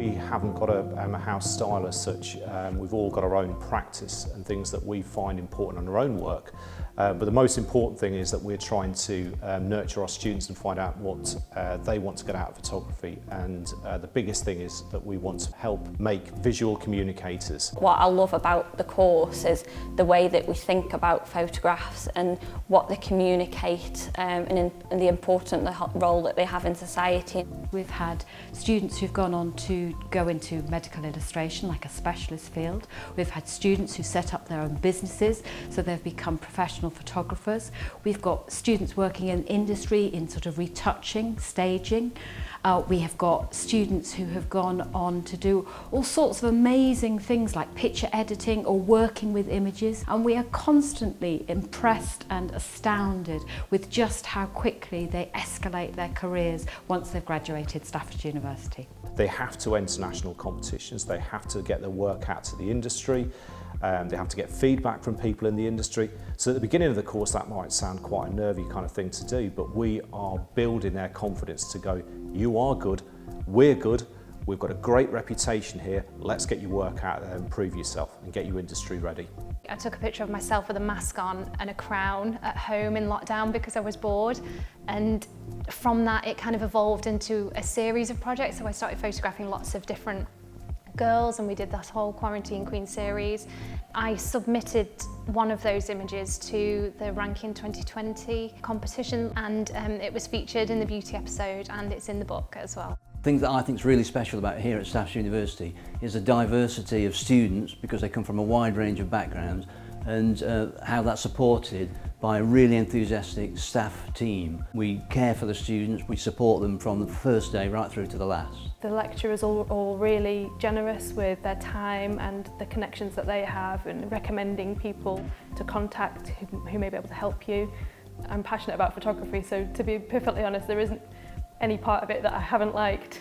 We haven't got a house style as such. We've all got our own practice and things that we find important on our own work. But the most important thing is that we're trying to nurture our students and find out what they want to get out of photography. And the biggest thing is that we want to help make visual communicators. What I love about the course is the way that we think about photographs and what they communicate and the important role that they have in society. We've had students who've gone on to go into medical illustration, like a specialist field. We've had students who set up their own businesses, so they've become professional photographers. We've got students working in industry in sort of retouching, staging. We have got students who have gone on to do all sorts of amazing things like picture editing or working with images, and we are constantly impressed and astounded with just how quickly they escalate their careers once they've graduated Staffordshire University. They have to enter national competitions, they have to get their work out to the industry, they have to get feedback from people in the industry. So at the beginning of the course that might sound quite a nervy kind of thing to do, but we are building their confidence to go, you are good, we're good, we've got a great reputation here, let's get your work out there and prove yourself and get you industry ready. I took a picture of myself with a mask on and a crown at home in lockdown because I was bored, and from that it kind of evolved into a series of projects. So I started photographing lots of different girls and we did that whole Quarantine Queen series. I submitted one of those images to the Rankin 2020 competition and it was featured in the beauty episode and it's in the book as well. The thing that I think is really special about here at Staffordshire University is the diversity of students, because they come from a wide range of backgrounds, and how that's supported by a really enthusiastic staff team. We care for the students, we support them from the first day right through to the last. The lecturers are all really generous with their time and the connections that they have, and recommending people to contact who may be able to help you. I'm passionate about photography, so to be perfectly honest, there isn't any part of it that I haven't liked.